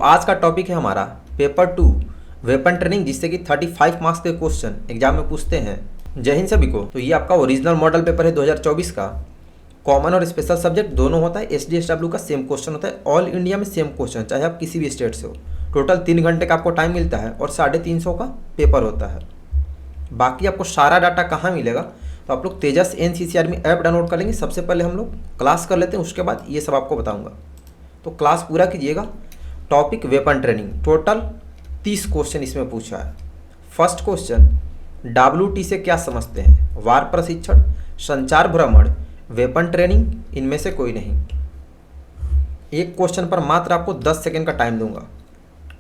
आज का टॉपिक है हमारा पेपर 2 वेपन ट्रेनिंग, जिससे कि 35 मार्क्स के क्वेश्चन एग्जाम में पूछते हैं। जय हिंद सभी को। तो ये आपका ओरिजिनल मॉडल पेपर है 2024 का। कॉमन और स्पेशल सब्जेक्ट दोनों होता है। SDSW का सेम क्वेश्चन होता है। ऑल इंडिया में सेम क्वेश्चन, चाहे आप किसी भी स्टेट से हो। टोटल 3 घंटे का आपको टाइम मिलता है और 350 का पेपर होता है। बाकी आपको सारा डाटा कहाँ मिलेगा, तो आप लोग तेजस NCC आर्मी ऐप डाउनलोड कर लेंगे। सबसे पहले हम लोग क्लास कर लेते हैं, उसके बाद ये सब आपको बताऊँगा। तो क्लास पूरा कीजिएगा। Topic weapon training, total 30 question इसमें पूछा है। फर्स्ट क्वेश्चन, WT से क्या समझते हैं? वार प्रशिक्षण, संचार भ्रमण, वेपन ट्रेनिंग, इनमें से कोई नहीं। एक क्वेश्चन पर मात्र आपको 10 सेकेंड का टाइम दूंगा।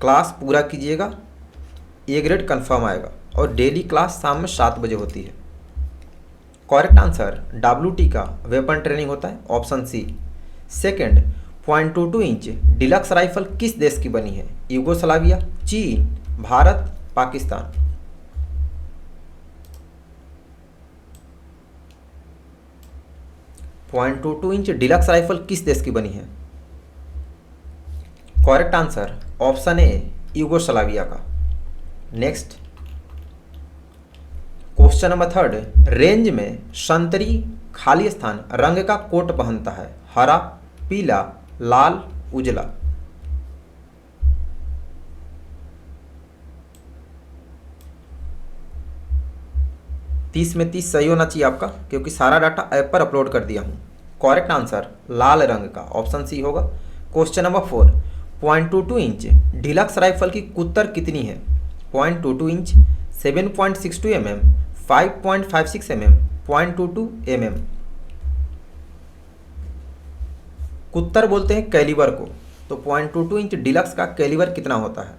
क्लास पूरा कीजिएगा, A ग्रेड कन्फर्म आएगा। और डेली क्लास शाम में 7 बजे होती है। करेक्ट आंसर, WT का वेपन ट्रेनिंग होता है, option C. Second, 0.22 inch deluxe rifle किस देश की बनी है? यूगोस्लाविया, चीन, Bharat, Pakistan. .22 inch deluxe rifle किस देश की बनी है? Correct answer, option A, Yugoslavia का। Next question number third, range में संतरी खाली स्थान रंग का कोट पहनता है? हरा, पीला, लाल, उजला। तीस में 30 सही होना चाहिए आपका, क्योंकि सारा डाटा ऐप पर अपलोड कर दिया हूं। करेक्ट आंसर लाल रंग का, ऑप्शन सी होगा। Question number 4, 0.22 inch deluxe rifle की कुत्तर कितनी है? 0.22 इंच, 7.62 mm, 5.56 mm, 0.22 mm। कुत्तर बोलते हैं कैलिबर को, तो 0.22 इंच डिलक्स का कैलिबर कितना होता है?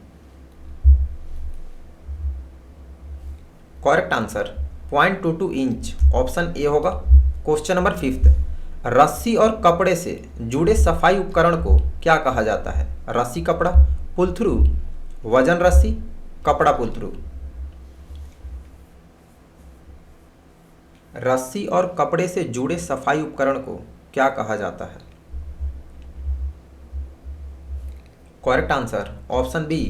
Correct answer 0.22 inch, option A होगा। क्वेश्चन नंबर 5, रस्सी और कपड़े से जुड़े सफाई उपकरण को क्या कहा जाता है? रस्सी कपड़ा, पुल थ्रू, वजन रस्सी, कपड़ा पुल थ्रू। रस्सी और कपड़े से जुड़े सफाई उपकरण को क्या कहा जाता है? Correct answer option B,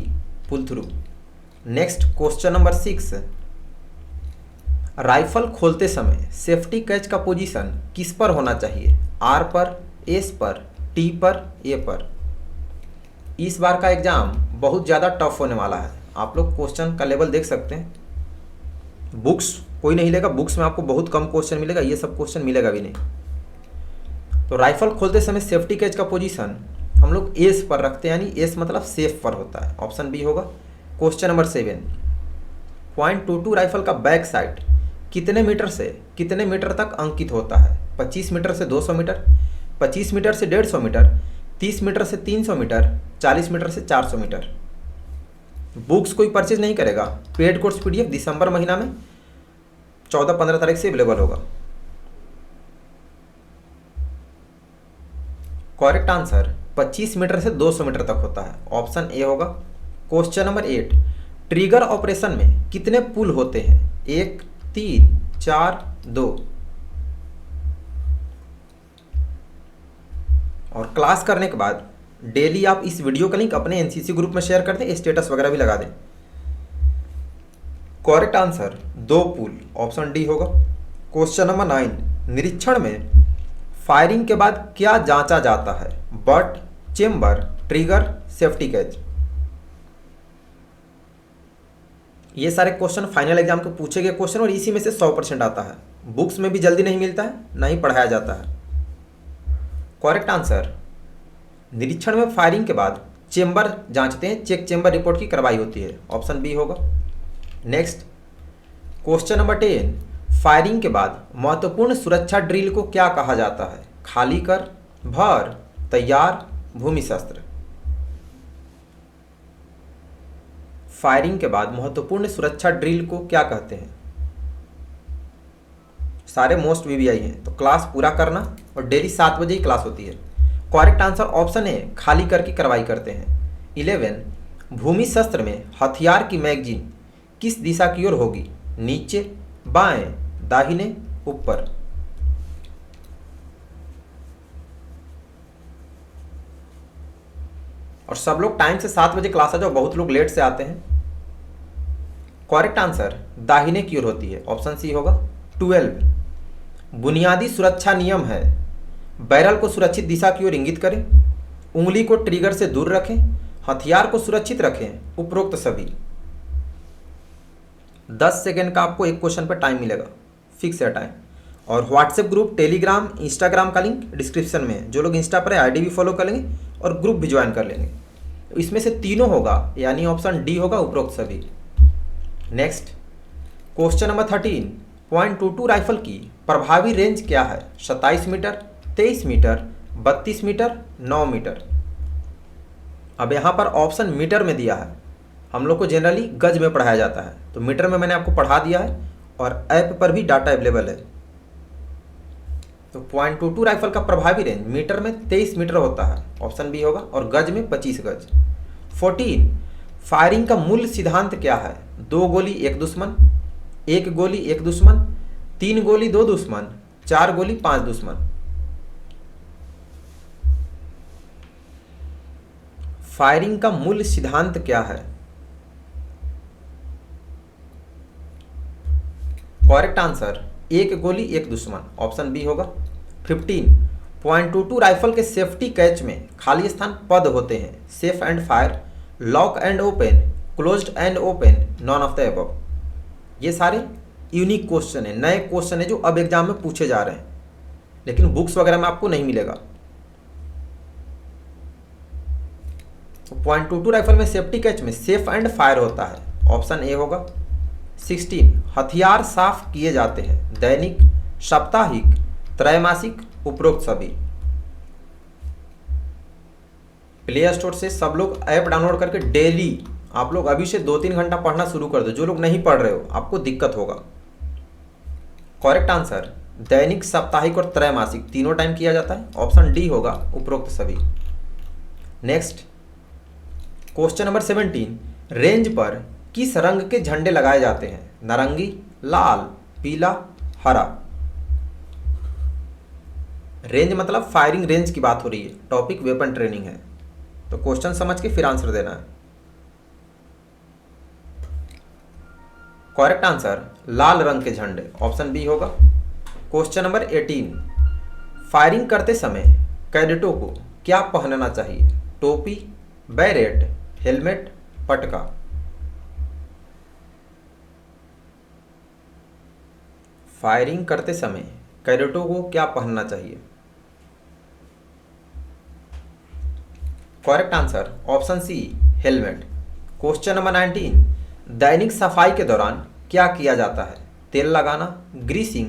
pull through. Next question number 6, rifle खोलते समय सेफ्टी कैच का पोजीशन किस पर होना चाहिए? R पर, S पर, T पर, A पर। इस बार का एग्जाम बहुत ज़्यादा टफ होने वाला है। आप लोग क्वेश्चन का लेवल देख सकते हैं। बुक्स कोई नहीं लेगा, बुक्स में आपको बहुत कम क्वेश्चन मिलेगा, ये सब क्वेश्चन मिलेगा भी नहीं। तो राइफल खोलते समय सेफ्टी कैच का पोजीशन हम लोग एस पर रखते हैं, यानी एस मतलब सेफ पर होता है, ऑप्शन बी होगा। क्वेश्चन नंबर 7, 0.22 राइफल का बैक साइड कितने मीटर से कितने मीटर तक अंकित होता है? 25 मीटर से 200 मीटर, 25 मीटर से 150 मीटर, 30 मीटर से 300 मीटर, 40 मीटर से 400 मीटर। बुक्स कोई परचेज नहीं करेगा। पेड कोर्स PDF दिसंबर महीना में 14-15 तारीख से अवेलेबल होगा। करेक्ट आंसर 25 मीटर से 200 मीटर तक होता है, ऑप्शन ए होगा। क्वेश्चन नंबर 8, ट्रिगर ऑपरेशन में कितने पुल होते हैं? 1, 3, 4, 2। और क्लास करने के बाद डेली आप इस वीडियो का लिंक अपने NCC ग्रुप में शेयर कर दें, स्टेटस वगैरह भी लगा दें। करेक्ट आंसर 2 पुल, ऑप्शन डी होगा। क्वेश्चन नंबर 9, निरीक्षण में फायरिंग के बाद क्या जांचा जाता है? But, chamber, trigger, safety catch. ये सारे क्वेश्चन फाइनल एग्जाम के पूछे गए क्वेश्चन, और इसी में से 100% आता है। बुक्स में भी जल्दी नहीं मिलता है, ना ही पढ़ाया जाता है। करेक्ट आंसर, निरीक्षण में फायरिंग के बाद चेम्बर जांचते हैं, चेक चेम्बर रिपोर्ट की कार्रवाई होती है, ऑप्शन बी होगा। नेक्स्ट क्वेश्चन नंबर 10, फायरिंग के बाद महत्वपूर्ण सुरक्षा ड्रिल को क्या कहा जाता है? खाली कर, भर, तैयार, भूमि शस्त्र। फायरिंग के बाद महत्वपूर्ण सुरक्षा ड्रिल को क्या कहते हैं? सारे मोस्ट VVI हैं, तो क्लास पूरा करना, और डेली 7 बजे ही क्लास होती है। करेक्ट आंसर ऑप्शन ए, खाली कर की कार्रवाई करते हैं। 11, भूमि शस्त्र में हथियार की मैगजीन किस दिशा की ओर होगी? नीचे, बाएं, दाहिने, ऊपर। और सब लोग टाइम से 7 बजे क्लास आ जाओ, बहुत लोग लेट से आते हैं। करेक्ट आंसर दाहिने की ओर होती है, ऑप्शन सी होगा। 12 बुनियादी सुरक्षा नियम है, बैरल को सुरक्षित दिशा की ओर इंगित करें, उंगली को ट्रिगर से दूर रखें, हथियार को सुरक्षित रखें, उपरोक्त सभी। 10 सेकेंड का आपको एक क्वेश्चन पर टाइम मिलेगा, फिक्स है टाइम। और व्हाट्सएप ग्रुप, टेलीग्राम, इंस्टाग्राम का लिंक डिस्क्रिप्शन में है। जो लोग इंस्टा पर आईडी भी फॉलो कर लेंगे और ग्रुप भी ज्वाइन कर लेंगे। इसमें से तीनों होगा, यानी ऑप्शन डी होगा, उपरोक्त सभी। नेक्स्ट क्वेश्चन नंबर 13, .22 राइफल की प्रभावी रेंज क्या है? 27 मीटर, 23 मीटर, 32 मीटर, 9 मीटर। अब यहाँ पर ऑप्शन मीटर में दिया है, हम लोग को जनरली गज में पढ़ाया जाता है, तो मीटर में मैंने आपको पढ़ा दिया है और ऐप पर भी डाटा अवेलेबल है। तो .22 राइफल का प्रभावी रेंज मीटर में 23 मीटर होता है, ऑप्शन बी होगा, और गज में 25 गज। 14 फायरिंग का मूल सिद्धांत क्या है? 2 गोली 1 दुश्मन, 1 गोली 1 दुश्मन, 3 गोली 2 दुश्मन, 4 गोली 5 दुश्मन। फायरिंग का मूल सिद्धांत क्या है? करेक्ट आंसर 1 गोली 1 दुश्मन, ऑप्शन बी होगा। 15 .22 राइफल के सेफ्टी कैच में खाली स्थान पद होते हैं, safe and fire, lock and open, closed end open, none of the above. ये सारे यूनिक क्वेश्चन है, नए क्वेश्चन है जो अब एग्जाम में पूछे जा रहे हैं, लेकिन बुक्स वगैरह में आपको नहीं मिलेगा। .22 राइफल में सेफ्टी कैच में सेफ एंड फायर होता है, ऑप्शन ए होगा। 16 हथियार साफ किए जाते हैं, दैनिक, साप्ताहिक, त्रैमासिक, उपरोक्त सभी। प्ले स्टोर से सब लोग ऐप डाउनलोड करके डेली आप लोग अभी से 2-3 घंटा पढ़ना शुरू कर दो। जो लोग नहीं पढ़ रहे हो आपको दिक्कत होगा। करेक्ट आंसर दैनिक, साप्ताहिक और त्रैमासिक तीनों टाइम किया जाता है, ऑप्शन डी होगा, उपरोक्त सभी। नेक्स्ट क्वेश्चन नंबर 17, रेंज पर किस रंग के झंडे लगाए जाते हैं? नारंगी, लाल, पीला, हरा। रेंज मतलब फायरिंग रेंज की बात हो रही है, टॉपिक वेपन ट्रेनिंग है, तो क्वेश्चन समझ के फिर आंसर देना है। करेक्ट आंसर लाल रंग के झंडे, ऑप्शन बी होगा। क्वेश्चन नंबर 18, फायरिंग करते समय कैडेटों को क्या पहनना चाहिए? टोपी, बैरेट, हेलमेट, पटका। फायरिंग करते समय कैडेटों को क्या पहनना चाहिए? Correct answer option C, helmet. Question number 19, दैनिक सफाई के दौरान क्या किया जाता है? तेल लगाना, ग्रीसिंग,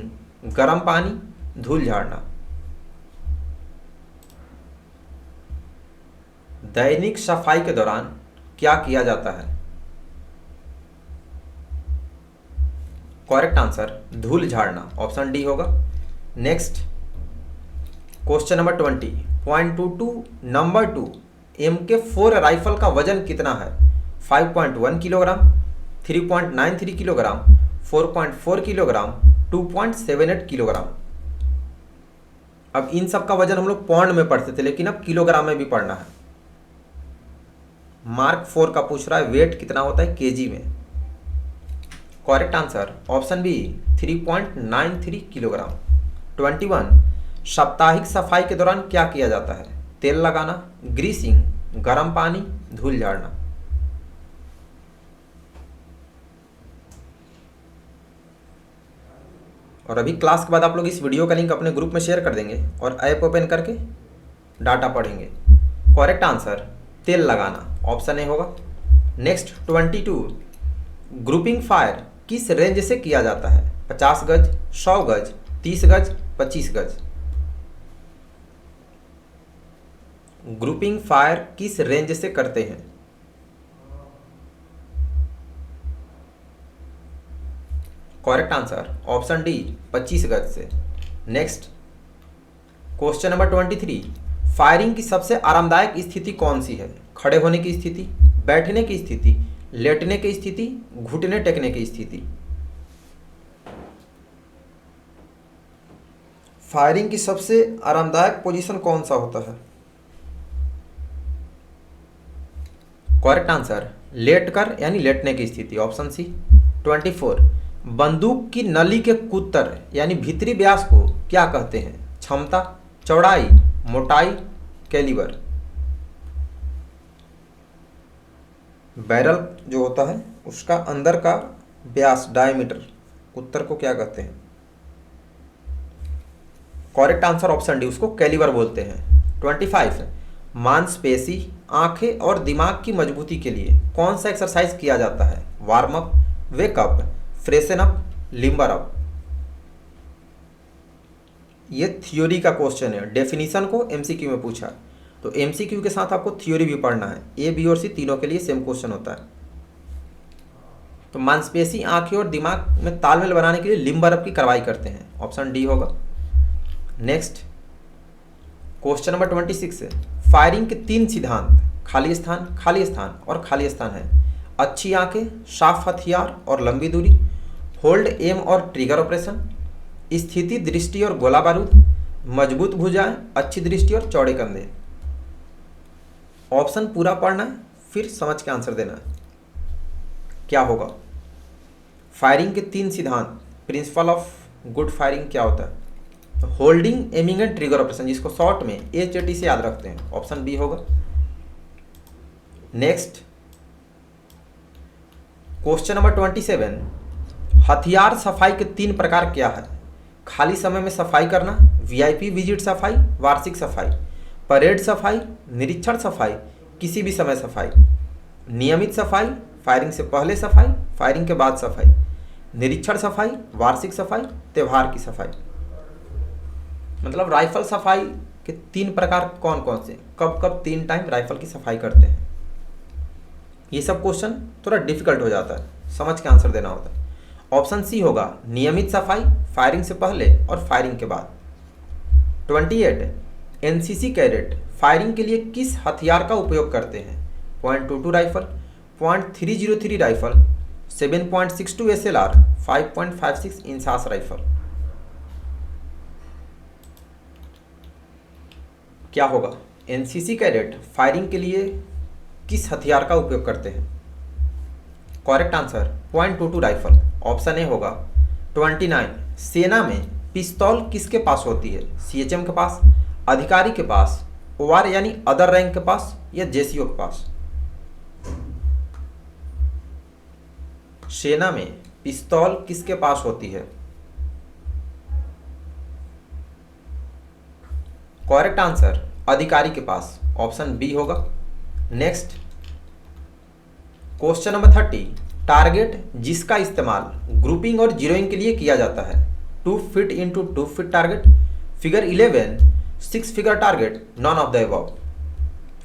गर्म पानी, धूल झाड़ना। दैनिक सफाई के दौरान क्या किया जाता है? करेक्ट आंसर धूल झाड़ना, ऑप्शन डी होगा। Next question number 20, .22 number 2 MK4 rifle का वजन कितना है? 5.1 किलोग्राम, 3.93 किलोग्राम, 4.4 किलोग्राम, 2.78 किलोग्राम। अब इन सब का वजन हम लोग पौंड में पढ़ते थे, लेकिन अब किलोग्राम में भी पढ़ना है। मार्क 4 का पूछ रहा है वेट कितना होता है केजी में। Correct answer option B, 3.93 kilogram. 21 साप्ताहिक सफाई के दौरान क्या किया जाता है? तेल लगाना, ग्रीसिंग, गर्म पानी, धूल झाड़ना। और अभी क्लास के बाद आप लोग इस वीडियो का लिंक अपने ग्रुप में शेयर कर देंगे और ऐप ओपन करके डाटा पढ़ेंगे। करेक्ट आंसर तेल लगाना, ऑप्शन ए होगा। नेक्स्ट 22 ग्रुपिंग फायर किस रेंज से किया जाता है? 50 गज, 100 गज, 30 गज, 25 गज। ग्रुपिंग फायर किस रेंज से करते हैं? करेक्ट आंसर ऑप्शन डी, 25 गज से। नेक्स्ट क्वेश्चन नंबर 23, फायरिंग की सबसे आरामदायक स्थिति कौन सी है? खड़े होने की स्थिति, बैठने की स्थिति, लेटने की स्थिति, घुटने टेकने की स्थिति। फायरिंग की सबसे आरामदायक पोजीशन कौन सा होता है? करेक्ट आंसर लेट कर यानी लेटने की स्थिति, ऑप्शन सी। 24 बंदूक की नली के कुत्तर यानी भीतरी व्यास को क्या कहते हैं? क्षमता, चौड़ाई, मोटाई, कैलिबर। बैरल जो होता है उसका अंदर का व्यास, डायमीटर, कुत्तर को क्या कहते हैं? करेक्ट आंसर ऑप्शन डी, उसको कैलिबर बोलते हैं। 25 मांसपेशी, आंखें और दिमाग की मजबूती के लिए कौन सा एक्सरसाइज किया जाता है? Warm up, wake up, freshen up, limber up. ये थ्योरी का क्वेश्चन है, डेफिनेशन को एमसीक्यू में पूछा, तो एमसीक्यू के साथ आपको थ्योरी भी पढ़ना है। ए, बी और सी तीनों के लिए सेम क्वेश्चन होता है। तो मांसपेशी, आंखें और दिमाग में तालमेल बनाने के लिए लिम्बर अप की कार्रवाई करते हैं, ऑप्शन डी होगा। नेक्स्ट क्वेश्चन नंबर 26 फायरिंग के 3 सिद्धांत खाली स्थान और खाली स्थान है। अच्छी आंखें, साफ हथियार और लंबी दूरी, होल्ड एम और ट्रिगर ऑपरेशन, स्थिति दृष्टि और गोला बारूद, मजबूत भुजाएं, अच्छी दृष्टि और चौड़े कंधे। ऑप्शन पूरा पढ़ना है, फिर समझ के आंसर देना है। क्या होगा? फायरिंग के 3 सिद्धांत, प्रिंसिपल ऑफ गुड फायरिंग क्या होता है? Holding, aiming and trigger operation, जिसको शॉर्ट में HAT से याद रखते हैं, ऑप्शन बी होगा। नेक्स्ट क्वेश्चन नंबर 27 हथियार सफाई के 3 प्रकार क्या है? खाली समय में सफाई करना, VIP विजिट सफाई, वार्षिक सफाई, परेड सफाई, निरीक्षण सफाई, किसी भी समय सफाई। नियमित सफाई, फायरिंग से पहले सफाई, फायरिंग के बाद सफाई, निरीक्षण सफाई, वार्षिक सफाई, त्यौहार की सफाई। मतलब राइफल सफाई के 3 प्रकार कौन कौन से, कब कब 3 टाइम राइफल की सफाई करते हैं? ये सब क्वेश्चन थोड़ा डिफिकल्ट हो जाता है, समझ के आंसर देना होता है। ऑप्शन सी होगा नियमित सफाई, फायरिंग से पहले और फायरिंग के बाद। 28 NCC कैडेट फायरिंग के लिए किस हथियार का उपयोग करते हैं? .22 rifle, .303 rifle, 7.62 SLR, 5.56 INSAS rifle. क्या होगा? एनसीसी कैडेट फायरिंग के लिए किस हथियार का उपयोग करते हैं? Correct answer .22 rifle, option A होगा। 29 सेना में पिस्तौल किसके पास होती है? CHM के पास, अधिकारी के पास, OR यानी अदर रैंक के पास, या JCO के पास? सेना में पिस्तौल किसके पास होती है? करेक्ट आंसर अधिकारी के पास, ऑप्शन बी होगा। नेक्स्ट क्वेश्चन नंबर 30 टारगेट जिसका इस्तेमाल ग्रुपिंग और जीरोइंग के लिए किया जाता है। 2 feet into 2 feet target, figure 11, 6 figure target, none of the above.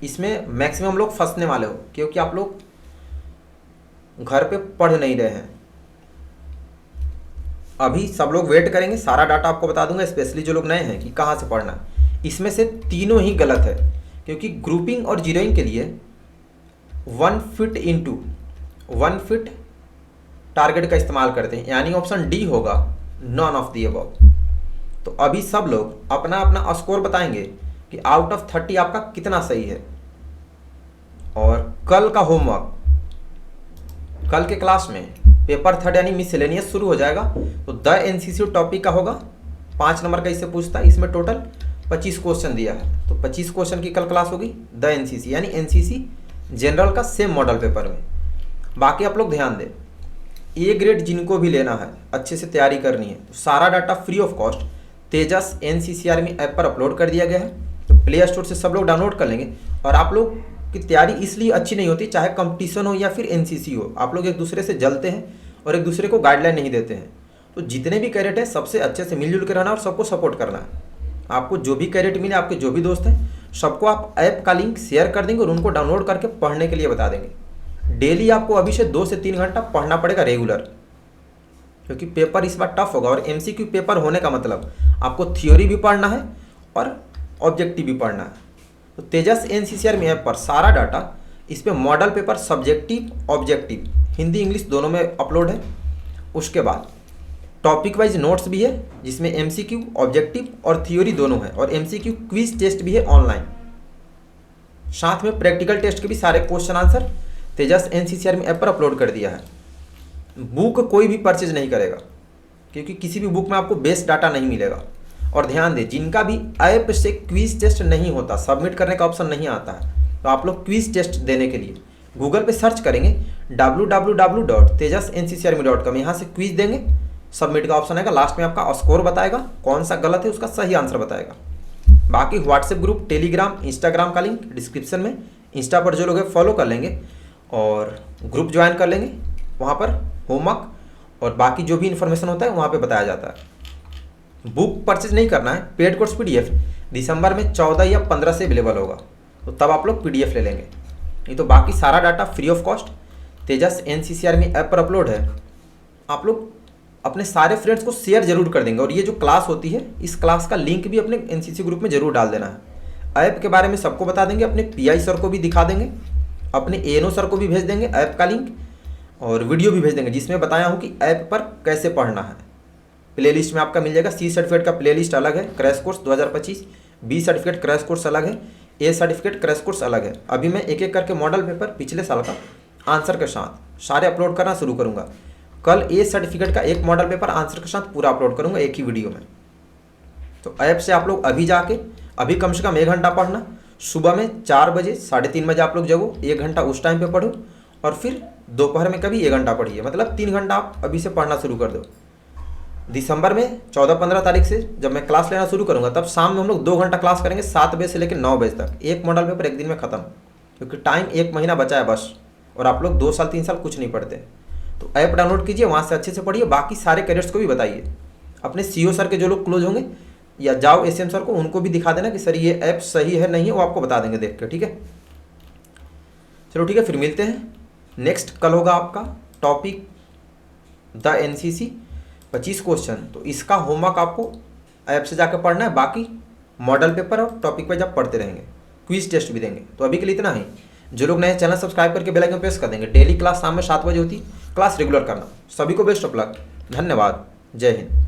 इसमें मैक्सिमम लोग फंसने वाले हो क्योंकि आप लोग घर पे पढ़ नहीं रहे हैं। अभी सब लोग वेट करेंगे, सारा डाटा आपको बता दूंगा, स्पेशली जो लोग नए हैं कि कहाँ से पढ़ना है। इसमें से तीनों ही गलत है क्योंकि ग्रुपिंग और जीरोइंग के लिए 1 फीट इंटू 1 फीट टारगेट का इस्तेमाल करते हैं, यानी ऑप्शन डी होगा नॉन ऑफ दी अबव। तो अभी सब लोग अपना अपना स्कोर बताएंगे कि आउट ऑफ 30 आपका कितना सही है। और कल का होमवर्क, कल के क्लास में पेपर 3 यानी मिसलेनियस शुरू हो जाएगा। तो द एनसीसी टॉपिक का होगा, 5 नंबर का इससे पूछता है। इसमें टोटल 25 क्वेश्चन दिया है, तो 25 क्वेश्चन की कल क्लास होगी द एनसीसी, यानी एनसीसी जनरल का सेम मॉडल पेपर में। बाकी आप लोग ध्यान दें, ए ग्रेड जिनको भी लेना है, अच्छे से तैयारी करनी है, तो सारा data free of cost Tejas NCC army app पर अपलोड कर दिया गया है। तो प्ले स्टोर से सब लोग डाउनलोड कर लेंगे। और आप लोग की तैयारी इसलिए अच्छी नहीं होती, चाहे कंपटीशन हो या फिर एनसीसी हो, आप लोग एक दूसरे से जलते हैं और एक दूसरे को गाइडलाइन नहीं देते हैं। तो जितने भी कैडेट हैं सबसे अच्छे से मिलजुल कर रहना और सबको सपोर्ट करना है। आपको जो भी कैडेट मिले, आपके जो भी दोस्त हैं, सबको आप ऐप का लिंक शेयर कर देंगे और उनको डाउनलोड करके पढ़ने के लिए बता देंगे। डेली आपको अभी से 2 से 3 घंटा पढ़ना पड़ेगा रेगुलर, क्योंकि पेपर इस बार टफ होगा। और एमसीक्यू पेपर होने का मतलब आपको थ्योरी भी पढ़ना है और ऑब्जेक्टिव भी पढ़ना है। तो तेजस एनसीसी आर्मी ऐप पर सारा डाटा, इस पर model paper subjective objective Hindi English दोनों में अपलोड है। उसके बाद टॉपिक वाइज नोट्स भी है जिसमें एमसीक्यू ऑब्जेक्टिव और थ्योरी दोनों है, और एमसीक्यू क्विज टेस्ट भी है ऑनलाइन। साथ में प्रैक्टिकल टेस्ट के भी सारे क्वेश्चन आंसर तेजस एनसीसीआरटी ऐप पर अपलोड कर दिया है। बुक कोई भी परचेज नहीं करेगा क्योंकि किसी भी बुक में आपको बेस डाटा नहीं मिलेगा। और ध्यान दें, जिनका भी ऐप से क्विज टेस्ट नहीं होता, सबमिट करने का ऑप्शन नहीं आता है, तो आप लोग क्विज टेस्ट देने के लिए गूगल पे सर्च करेंगे www.tejasencrme.com, यहाँ से क्विज देंगे, सबमिट का ऑप्शन आएगा, लास्ट में आपका स्कोर बताएगा, कौन सा गलत है उसका सही आंसर बताएगा। बाकी व्हाट्सएप ग्रुप, टेलीग्राम, इंस्टाग्राम का लिंक डिस्क्रिप्शन में, इंस्टा पर जो लोग हैं फॉलो कर लेंगे और ग्रुप ज्वाइन कर लेंगे, वहाँ पर होमवर्क और बाकी जो भी इन्फॉर्मेशन होता है वहाँ पे बताया जाता है। बुक परचेज नहीं करना है, पेड कोर्स पीडीएफ दिसंबर में 14 या 15 से अवेलेबल होगा, तो तब आप लोग पीडीएफ ले लेंगे। नहीं तो बाकी सारा data free of cost Tejas NCCRT app पर अपलोड है। आप लोग अपने सारे फ्रेंड्स को शेयर जरूर कर देंगे और ये जो क्लास होती है इस क्लास का लिंक भी अपने एनसीसी ग्रुप में जरूर डाल देना है। ऐप के बारे में सबको बता देंगे, अपने पीआई सर को भी दिखा देंगे, अपने एएनओ सर को भी भेज देंगे ऐप का लिंक और वीडियो भी भेज देंगे जिसमें बताया हूँ कि ऐप पर कैसे पढ़ना है। प्लेलिस्ट में आपका मिल जाएगा, सी सर्टिफिकेट का प्लेलिस्ट अलग है, crash course 2025, B certificate crash course अलग है, ए सर्टिफिकेट क्रैश कोर्स अलग है। अभी मैं एक एक करके मॉडल पेपर पिछले साल का आंसर के साथ सारे अपलोड करना शुरू करूँगा। कल ए सर्टिफिकेट का एक मॉडल पेपर आंसर के साथ पूरा अपलोड करूँगा एक ही वीडियो में। तो ऐप से आप लोग अभी जाके अभी कम से कम 1 घंटा पढ़ना, सुबह में 4 बजे 3:30 बजे आप लोग जगो, 1 घंटा उस टाइम पे पढ़ो और फिर दोपहर में कभी 1 घंटा पढ़िए, मतलब 3 घंटा आप अभी से पढ़ना शुरू कर दो। दिसंबर में 14-15 तारीख से जब मैं क्लास लेना शुरू करूंगा तब शाम में हम लोग 2 घंटा क्लास करेंगे, 7 बजे से लेकर 9 बजे तक। एक मॉडल पेपर एक दिन में ख़त्म, क्योंकि टाइम 1 महीना बचा है बस, और आप लोग 2 साल 3 साल कुछ नहीं पढ़ते। तो ऐप डाउनलोड कीजिए, वहाँ से अच्छे से पढ़िए, बाकी सारे कैडेट्स को भी बताइए। अपने सीओ सर के जो लोग क्लोज होंगे या जाओ एसएम सर को, उनको भी दिखा देना कि सर ये ऐप सही है नहीं है, वो आपको बता देंगे देख के, ठीक है। चलो ठीक है, फिर मिलते हैं। नेक्स्ट कल होगा आपका टॉपिक द एनसीसी 25 क्वेश्चन, तो इसका होमवर्क आपको ऐप से जाकर पढ़ना है, बाकी मॉडल पेपर और टॉपिक वाइज आप पढ़ते रहेंगे, क्विज टेस्ट भी देंगे। तो अभी के लिए इतना ही। जो लोग नए चैनल सब्सक्राइब करके बेल आइकन प्रेस कर देंगे। डेली क्लास शाम में 7 बजे होती, क्लास रेगुलर करना। सभी को बेस्ट ऑफ लक, धन्यवाद, जय हिंद।